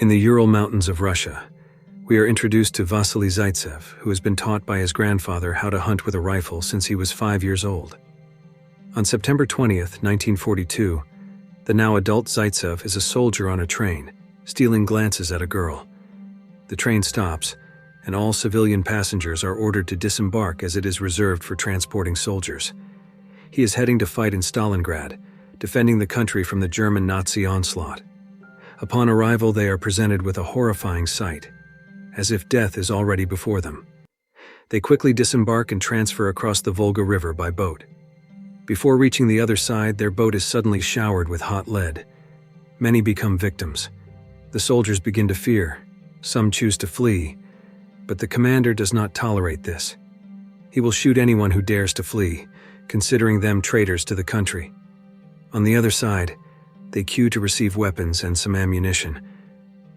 In the Ural Mountains of Russia, we are introduced to Vasily Zaitsev, who has been taught by his grandfather how to hunt with a rifle since he was 5 years old. On September 20th, 1942, the now adult Zaitsev is a soldier on a train, stealing glances at a girl. The train stops, and all civilian passengers are ordered to disembark as it is reserved for transporting soldiers. He is heading to fight in Stalingrad, defending the country from the German Nazi onslaught. Upon arrival, they are presented with a horrifying sight, as if death is already before them. They quickly disembark and transfer across the Volga River by boat. Before reaching the other side, their boat is suddenly showered with hot lead. Many become victims. The soldiers begin to fear. Some choose to flee, but the commander does not tolerate this. He will shoot anyone who dares to flee, considering them traitors to the country. On the other side, they queue to receive weapons and some ammunition.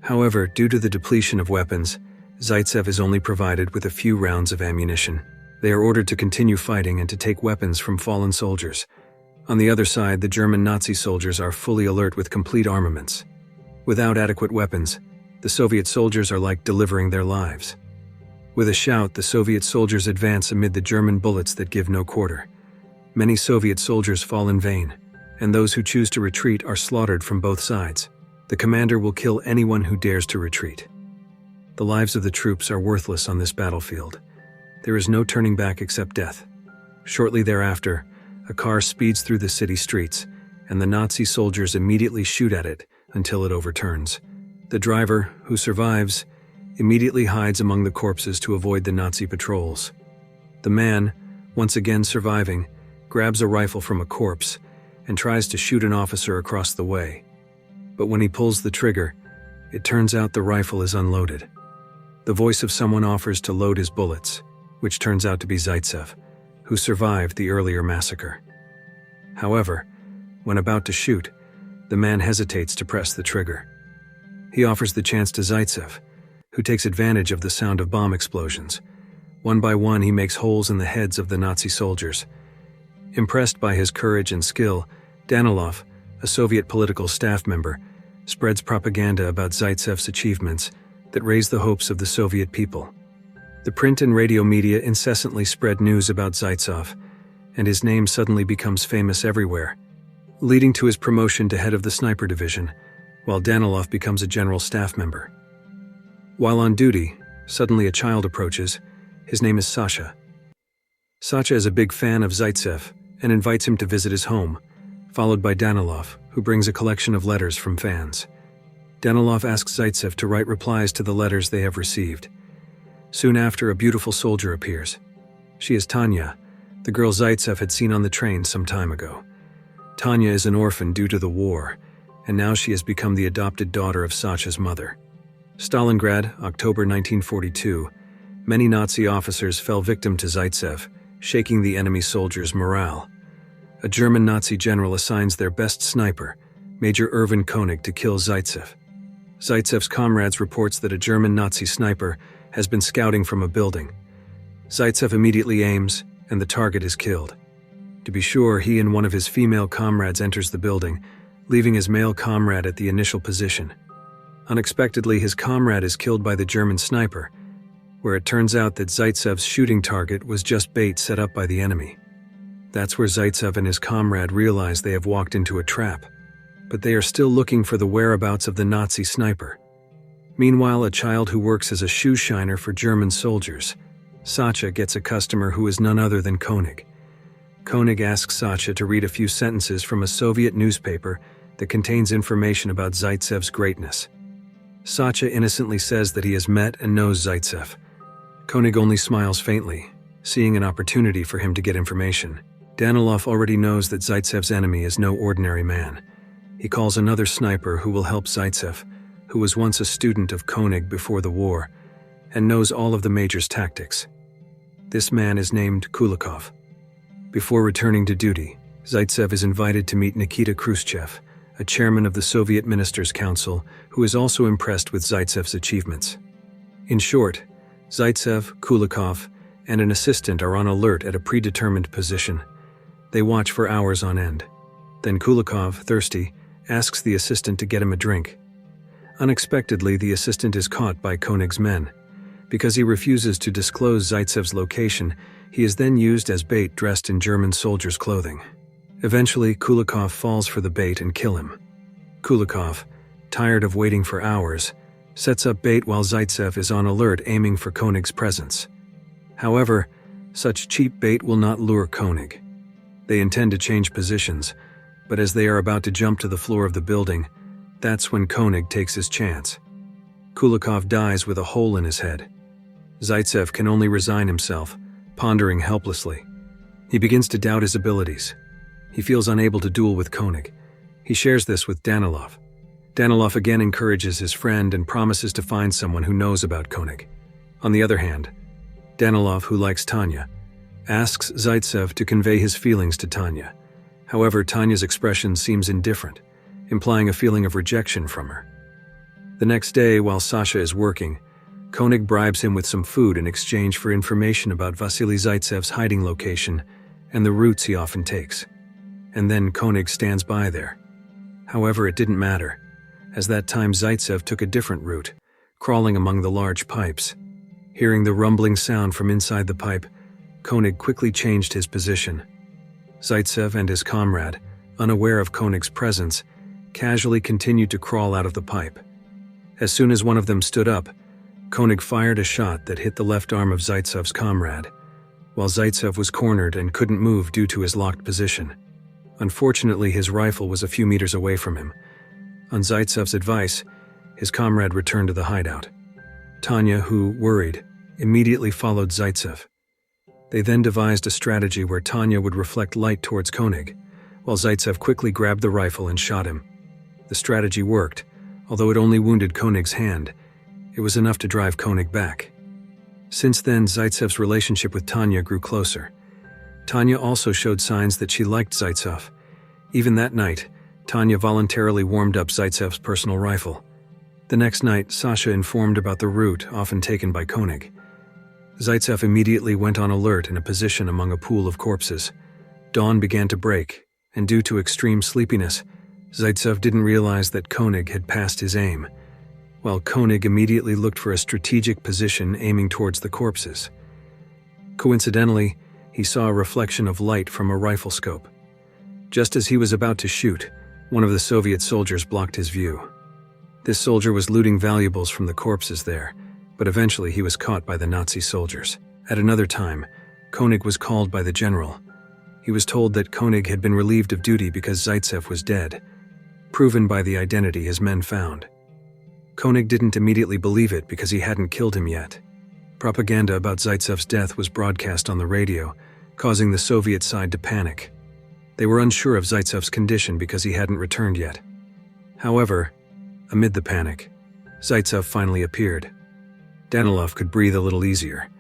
However, due to the depletion of weapons, Zaitsev is only provided with a few rounds of ammunition. They are ordered to continue fighting and to take weapons from fallen soldiers. On the other side, the German Nazi soldiers are fully alert with complete armaments. Without adequate weapons, the Soviet soldiers are like delivering their lives. With a shout, the Soviet soldiers advance amid the German bullets that give no quarter. Many Soviet soldiers fall in vain, and those who choose to retreat are slaughtered from both sides. The commander will kill anyone who dares to retreat. The lives of the troops are worthless on this battlefield. There is no turning back except death. Shortly thereafter, a car speeds through the city streets, and the Nazi soldiers immediately shoot at it until it overturns. The driver, who survives, immediately hides among the corpses to avoid the Nazi patrols. The man, once again surviving, grabs a rifle from a corpse and tries to shoot an officer across the way. But when he pulls the trigger, it turns out the rifle is unloaded. The voice of someone offers to load his bullets, which turns out to be Zaitsev, who survived the earlier massacre. However, when about to shoot, the man hesitates to press the trigger. He offers the chance to Zaitsev, who takes advantage of the sound of bomb explosions. One by one, he makes holes in the heads of the Nazi soldiers. Impressed by his courage and skill, Danilov, a Soviet political staff member, spreads propaganda about Zaitsev's achievements that raise the hopes of the Soviet people. The print and radio media incessantly spread news about Zaitsev, and his name suddenly becomes famous everywhere, leading to his promotion to head of the sniper division, while Danilov becomes a general staff member. While on duty, suddenly a child approaches. His name is Sasha. Sasha is a big fan of Zaitsev and invites him to visit his home, followed by Danilov, who brings a collection of letters from fans. Danilov asks Zaitsev to write replies to the letters they have received. Soon after, a beautiful soldier appears. She is Tanya, the girl Zaitsev had seen on the train some time ago. Tanya is an orphan due to the war, and now she has become the adopted daughter of Sasha's mother. Stalingrad, October 1942. Many Nazi officers fell victim to Zaitsev, shaking the enemy soldiers' morale. A German Nazi general assigns their best sniper, Major Erwin Koenig, to kill Zaitsev. Zaitsev's comrades reports that a German Nazi sniper has been scouting from a building. Zaitsev immediately aims, and the target is killed. To be sure, he and one of his female comrades enters the building, leaving his male comrade at the initial position. Unexpectedly, his comrade is killed by the German sniper, where it turns out that Zaitsev's shooting target was just bait set up by the enemy. That's where Zaitsev and his comrade realize they have walked into a trap, but they are still looking for the whereabouts of the Nazi sniper. Meanwhile, a child who works as a shoe shiner for German soldiers, Sasha, gets a customer who is none other than Koenig. Koenig asks Sasha to read a few sentences from a Soviet newspaper that contains information about Zaitsev's greatness. Sasha innocently says that he has met and knows Zaitsev. Koenig only smiles faintly, seeing an opportunity for him to get information. Danilov already knows that Zaitsev's enemy is no ordinary man. He calls another sniper who will help Zaitsev, who was once a student of Koenig before the war, and knows all of the major's tactics. This man is named Kulikov. Before returning to duty, Zaitsev is invited to meet Nikita Khrushchev, a chairman of the Soviet Ministers' Council, who is also impressed with Zaitsev's achievements. In short, Zaitsev, Kulikov, and an assistant are on alert at a predetermined position. They watch for hours on end. Then Kulikov, thirsty, asks the assistant to get him a drink. Unexpectedly, the assistant is caught by Konig's men. Because he refuses to disclose Zaitsev's location, he is then used as bait dressed in German soldiers' clothing. Eventually, Kulikov falls for the bait and kills him. Kulikov, tired of waiting for hours, sets up bait while Zaitsev is on alert aiming for Konig's presence. However, such cheap bait will not lure Konig. They intend to change positions, but as they are about to jump to the floor of the building, that's when Konig takes his chance. Kulikov dies with a hole in his head. Zaitsev can only resign himself, pondering helplessly. He begins to doubt his abilities. He feels unable to duel with Konig. He shares this with Danilov. Danilov again encourages his friend and promises to find someone who knows about Konig. On the other hand, Danilov, who likes Tanya, asks Zaitsev to convey his feelings to Tanya. However, Tanya's expression seems indifferent, implying a feeling of rejection from her. The next day, while Sasha is working, Konig bribes him with some food in exchange for information about Vasily Zaitsev's hiding location and the routes he often takes. And then Konig stands by there. However, it didn't matter, as that time Zaitsev took a different route, crawling among the large pipes. Hearing the rumbling sound from inside the pipe, Konig quickly changed his position. Zaitsev and his comrade, unaware of Konig's presence, casually continued to crawl out of the pipe. As soon as one of them stood up, Konig fired a shot that hit the left arm of Zaitsev's comrade, while Zaitsev was cornered and couldn't move due to his locked position. Unfortunately, his rifle was a few meters away from him. On Zaitsev's advice, his comrade returned to the hideout. Tanya, who, worried, immediately followed Zaitsev. They then devised a strategy where Tanya would reflect light towards Konig, while Zaitsev quickly grabbed the rifle and shot him. The strategy worked. Although it only wounded Konig's hand, it was enough to drive Konig back. Since then, Zaitsev's relationship with Tanya grew closer. Tanya also showed signs that she liked Zaitsev. Even that night, Tanya voluntarily warmed up Zaitsev's personal rifle. The next night, Sasha informed about the route often taken by Konig. Zaitsev immediately went on alert in a position among a pool of corpses. Dawn began to break, and due to extreme sleepiness, Zaitsev didn't realize that Konig had passed his aim, while Konig immediately looked for a strategic position aiming towards the corpses. Coincidentally, he saw a reflection of light from a rifle scope. Just as he was about to shoot, one of the Soviet soldiers blocked his view. This soldier was looting valuables from the corpses there, but eventually he was caught by the Nazi soldiers. At another time, Konig was called by the general. He was told that Konig had been relieved of duty because Zaitsev was dead, proven by the identity his men found. Konig didn't immediately believe it because he hadn't killed him yet. Propaganda about Zaitsev's death was broadcast on the radio, causing the Soviet side to panic. They were unsure of Zaitsev's condition because he hadn't returned yet. However, amid the panic, Zaitsev finally appeared. Danilov could breathe a little easier.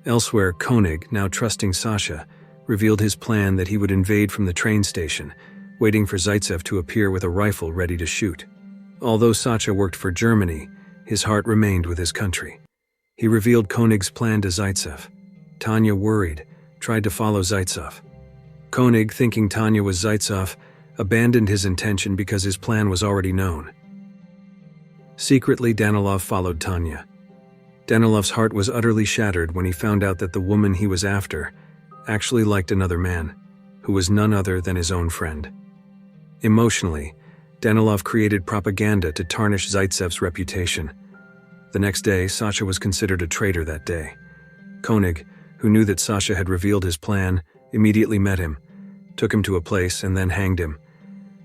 Elsewhere, Konig, now trusting Sasha, revealed his plan that he would invade from the train station, waiting for Zaitsev to appear with a rifle ready to shoot. Although Sasha worked for Germany, his heart remained with his country. He revealed Konig's plan to Zaitsev. Tanya, worried, tried to follow Zaitsev. Konig, thinking Tanya was Zaitsev, abandoned his intention because his plan was already known. Secretly, Danilov followed Tanya. Danilov's heart was utterly shattered when he found out that the woman he was after actually liked another man, who was none other than his own friend. Emotionally, Danilov created propaganda to tarnish Zaitsev's reputation. The next day, Sasha was considered a traitor that day. Konig, who knew that Sasha had revealed his plan, immediately met him, took him to a place, and then hanged him.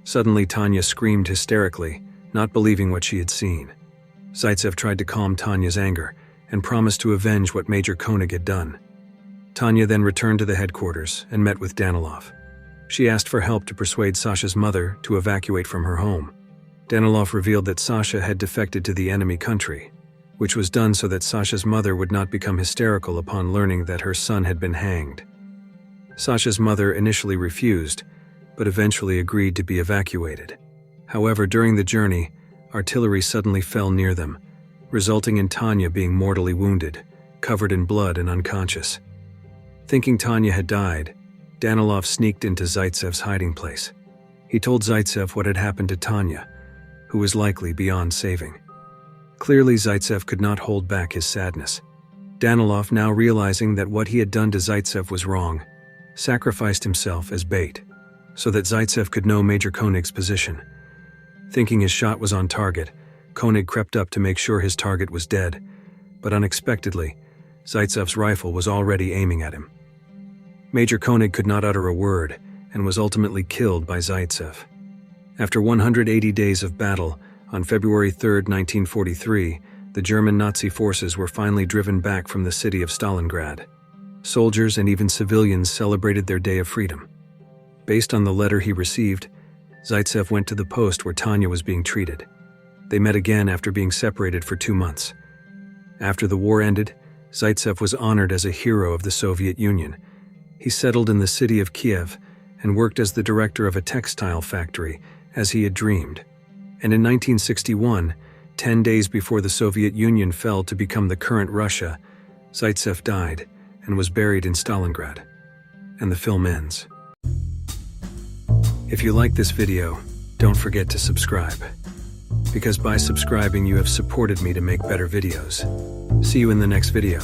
Suddenly, Tanya screamed hysterically, not believing what she had seen. Zaitsev tried to calm Tanya's anger and promised to avenge what Major Konig had done. Tanya then returned to the headquarters and met with Danilov. She asked for help to persuade Sasha's mother to evacuate from her home. Danilov revealed that Sasha had defected to the enemy country, which was done so that Sasha's mother would not become hysterical upon learning that her son had been hanged. Sasha's mother initially refused, but eventually agreed to be evacuated. However, during the journey, artillery suddenly fell near them, resulting in Tanya being mortally wounded, covered in blood and unconscious. Thinking Tanya had died, Danilov sneaked into Zaitsev's hiding place. He told Zaitsev what had happened to Tanya, who was likely beyond saving. Clearly, Zaitsev could not hold back his sadness. Danilov, now realizing that what he had done to Zaitsev was wrong, sacrificed himself as bait, so that Zaitsev could know Major Koenig's position. Thinking his shot was on target, Koenig crept up to make sure his target was dead, but unexpectedly, Zaitsev's rifle was already aiming at him. Major Koenig could not utter a word and was ultimately killed by Zaitsev. After 180 days of battle, on February 3, 1943, the German Nazi forces were finally driven back from the city of Stalingrad. Soldiers and even civilians celebrated their day of freedom. Based on the letter he received, Zaitsev went to the post where Tanya was being treated. They met again after being separated for 2 months. After the war ended, Zaitsev was honored as a hero of the Soviet Union. He settled in the city of Kiev and worked as the director of a textile factory, as he had dreamed. And in 1961, 10 days before the Soviet Union fell to become the current Russia, Zaitsev died and was buried in Stalingrad. And the film ends. If you like this video, don't forget to subscribe. Because by subscribing, you have supported me to make better videos. See you in the next video.